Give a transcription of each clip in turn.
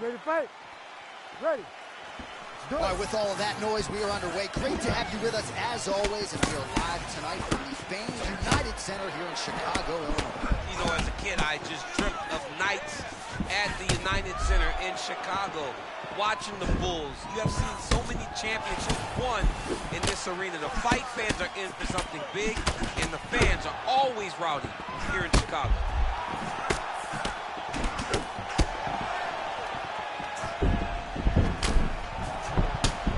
Ready to fight? Ready. All right, with all of that noise, we are underway. Great to have you with us as always, and we are live tonight from the famed United Center here in Chicago, Illinois. You know, as a kid, I just dreamt of nights at the United Center in Chicago, watching the Bulls. You have seen so many championships won in this arena. The fight fans are in for something big, and the fans are always rowdy here in Chicago.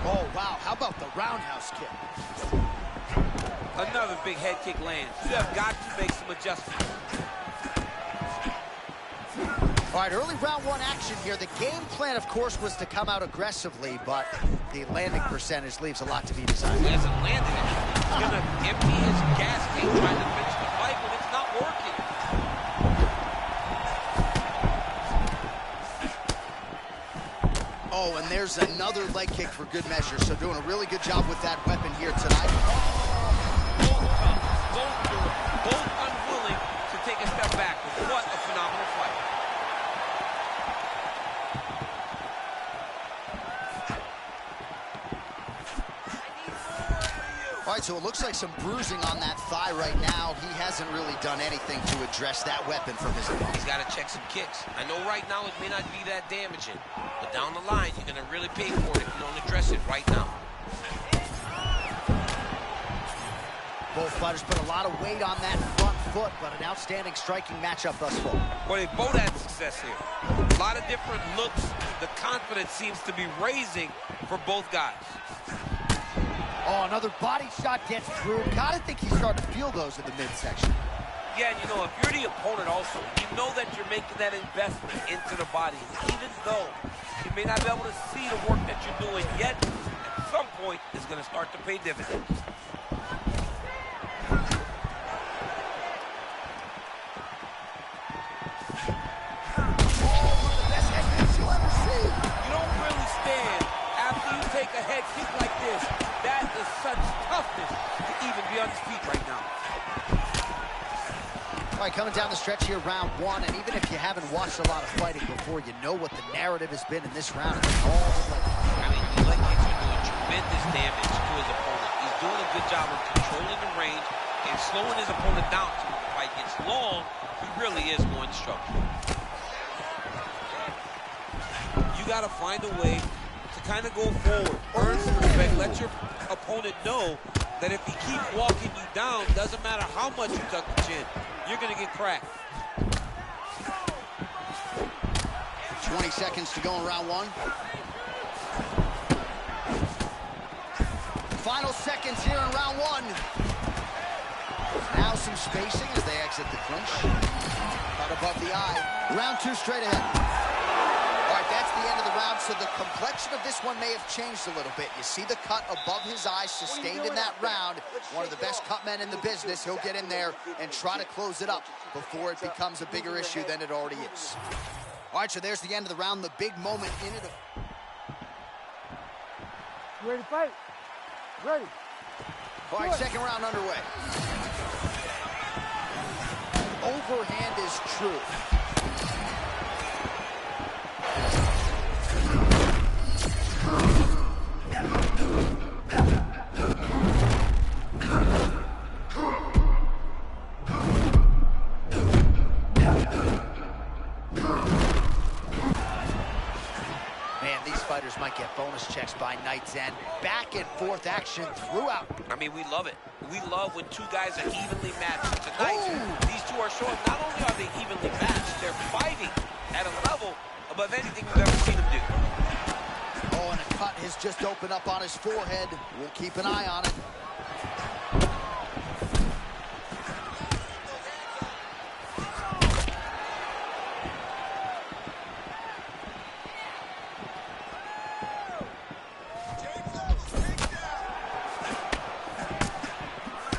Oh, wow, how about the roundhouse kick? Another big head kick lands. You have got to make some adjustments. All right, early round one action here. The game plan, of course, was to come out aggressively, but the landing percentage leaves a lot to be desired. He hasn't landed anything. He's going to empty his gas tank trying to finish the fight when it's not working. Oh, and there's another leg kick for good measure. So doing a really good job with that weapon here tonight. Both unwilling to take a step back. What a phenomenal fight. All right, so it looks like some bruising on that thigh right now. He hasn't really done anything to address that weapon from his opponent. He's got to check some kicks. I know right now it may not be that damaging, but down the line, you're going to really pay for it if you don't address it right now. Both fighters put a lot of weight on that front foot, but an outstanding striking matchup thus far. Well, they both had success here. A lot of different looks. The confidence seems to be raising for both guys. Oh, another body shot gets through. Gotta think he's starting to feel those in the midsection. Yeah, and you know, if you're the opponent also, you know that you're making that investment into the body. Even though you may not be able to see the work that you're doing yet, at some point, it's going to start to pay dividends. You don't really stand after you take a head kick like this. That is such toughness to even be on his feet right now. All right, coming down the stretch here, round one, and even if you haven't watched a lot of fighting before, you know what the narrative has been in this round. I mean, the leg kicks are doing tremendous damage to his opponent. He's doing a good job of controlling the range and slowing his opponent down. So when the fight gets long, he really is going to struggle. You got to find a way to kind of go forward, earn some respect, let your opponent know that if he keeps walking you down, doesn't matter how much you tuck the chin, you're going to get cracked. 20 seconds to go in round one. Final seconds here in round one. Now some spacing as they exit the clinch. Cut above the eye. Round two straight ahead. All right, that's the end of the round, so the complexion of this one may have changed a little bit. You see the cut above his eye sustained in that round. One of the best cut men in the business. He'll get in there and try to close it up before it becomes a bigger issue than it already is. All right, so there's the end of the round, the big moment in it. Ready to fight? Ready. All right, second round underway. Overhand is true. Fighters might get bonus checks by night's end. Back and forth action throughout. I mean, we love it. We love when two guys are evenly matched. Tonight, these two are showing not only are they evenly matched, they're fighting at a level above anything we've ever seen them do. Oh, and a cut has just opened up on his forehead. We'll keep an eye on it.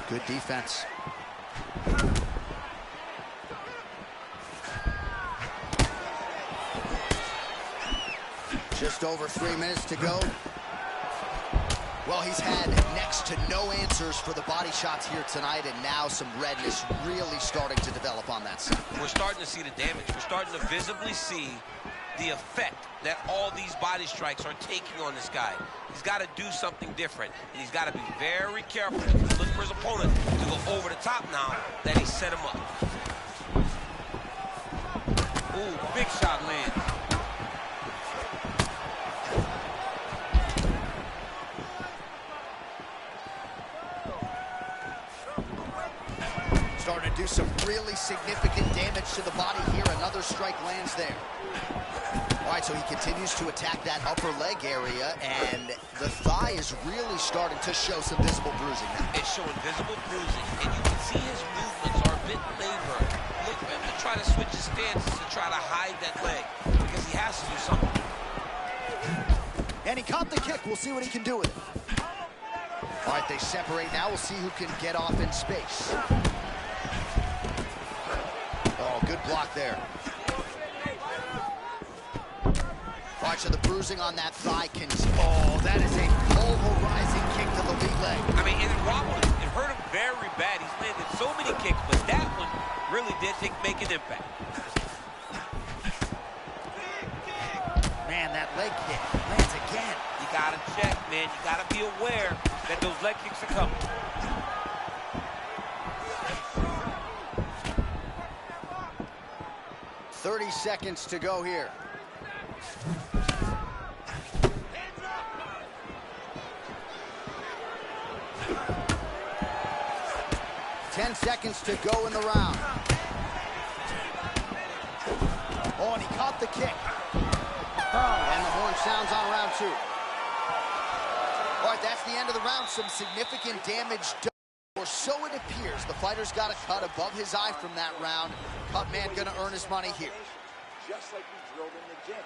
Good defense. Just over 3 minutes to go. Well, he's had next to no answers for the body shots here tonight, and now some redness really starting to develop on that side. We're starting to see the damage. We're starting to visibly see the effect that all these body strikes are taking on this guy. He's got to do something different, and he's got to be very careful to look for his opponent to go over the top now that he set him up. Ooh, big shot lands. Starting to do some really significant damage to the body here. Another strike lands there. All right, so he continues to attack that upper leg area, and the thigh is really starting to show some visible bruising now. It's showing visible bruising, and you can see his movements are a bit labored. Look for him to try to switch his stances to try to hide that leg, because he has to do something. And he caught the kick. We'll see what he can do with it. All right, they separate now. We'll see who can get off in space. Oh, good block there. All right, so the bruising on that thigh can... Oh, that is a pulverizing kick to the lead leg. I mean, it wobbled him. It hurt him very bad. He's landed so many kicks, but that one really did make an impact. Man, that leg kick lands again. You gotta check, man. You gotta be aware that those leg kicks are coming. "30 seconds to go here. "10 seconds to go in the round. Oh, and he caught the kick. And the horn sounds on round 2. All right, that's the end of the round. Some significant damage done, or so it appears. The fighter's got a cut above his eye from that round. Cut man gonna earn his money here. Just like we drilled in the gym.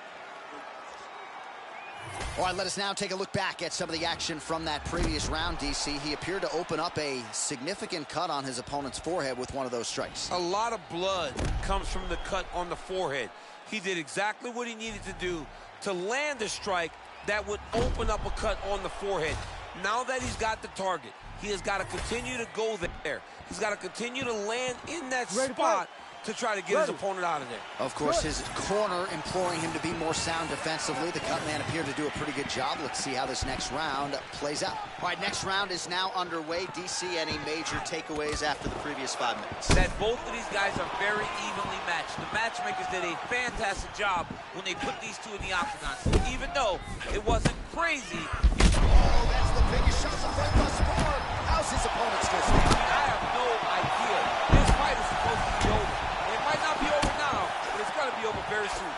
All right, let us now take a look back at some of the action from that previous round, DC. He appeared to open up a significant cut on his opponent's forehead with one of those strikes. A lot of blood comes from the cut on the forehead. He did exactly what he needed to do to land a strike that would open up a cut on the forehead. Now that he's got the target, he has got to continue to go there. He's got to continue to land in that spot to try to get his opponent out of there. Of course, his corner imploring him to be more sound defensively. The cut man appeared to do a pretty good job. Let's see how this next round plays out. All right, next round is now underway. DC, any major takeaways after the previous 5 minutes? That both of these guys are very evenly matched. The matchmakers did a fantastic job when they put these two in the octagon. So even though it wasn't crazy. Oh, that's the biggest shot the fight thus far. How's his opponent still standing? I have no idea. This fight is supposed to be over. It might not be over now, but it's going to be over very soon.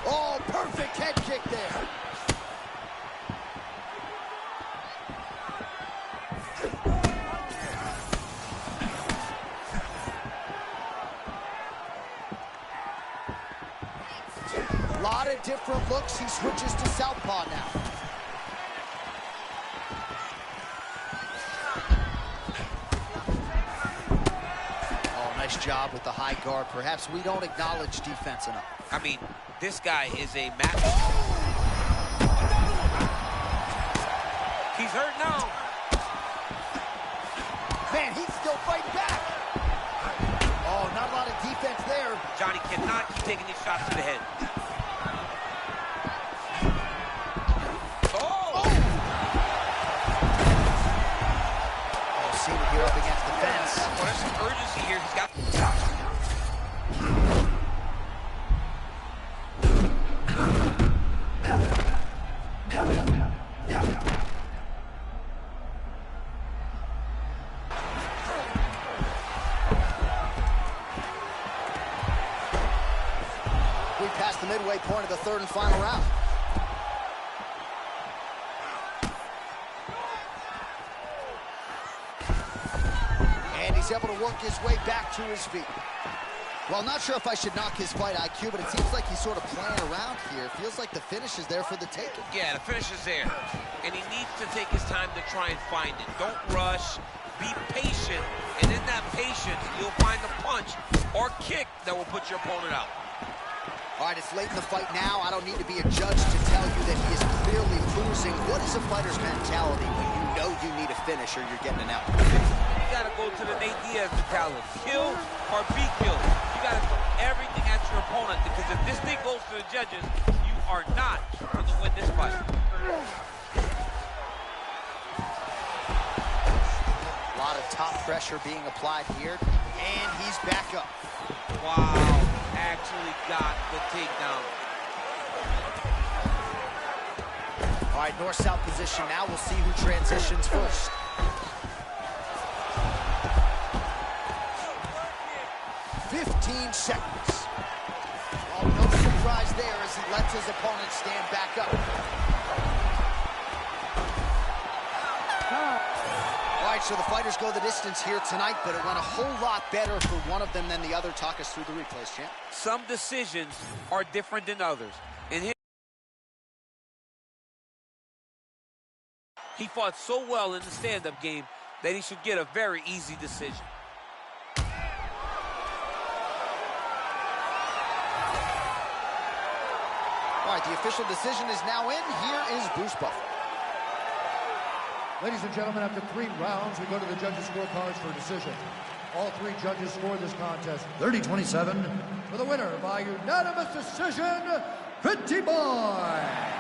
Oh, perfect head kick there. A lot of different looks. He switches to southpaw now. Nice job with the high guard. Perhaps we don't acknowledge defense enough. I mean, this guy is a match. He's hurt now. Man, he's still fighting back. Oh, not a lot of defense there. Johnny cannot keep taking these shots to the head. Oh, see him here up against the fence. Well, there's some urgency here. He's got... We passed the midway point of the third and final round. And he's able to work his way back to his feet. Well, not sure if I should knock his fight IQ, but it seems like he's sort of playing around here. Feels like the finish is there for the taking. Yeah, the finish is there. And he needs to take his time to try and find it. Don't rush. Be patient. And in that patience, you'll find the punch or kick that will put your opponent out. All right, it's late in the fight now. I don't need to be a judge to tell you that he is clearly losing. What is a fighter's mentality when you know you need a finish or you're getting an out. You got to go to the Nate Diaz mentality. Kill or be killed. You got to throw everything at your opponent, because if this thing goes to the judges, you are not going to win this fight. A lot of top pressure being applied here, and he's back up. Wow, actually got the takedown. All right, north-south position now. We'll see who transitions first. "15 seconds. Well, no surprise there as he lets his opponent stand back up. All right, so the fighters go the distance here tonight, but it went a whole lot better for one of them than the other. Talk us through the replays, champ. Some decisions are different than others. And he fought so well in the stand-up game that he should get a very easy decision. All right, the official decision is now in. Here is Bruce Buffer. Ladies and gentlemen, after 3 rounds, we go to the judges' scorecards for a decision. All 3 judges scored this contest 30-27 for the winner by unanimous decision, Pretty Boy.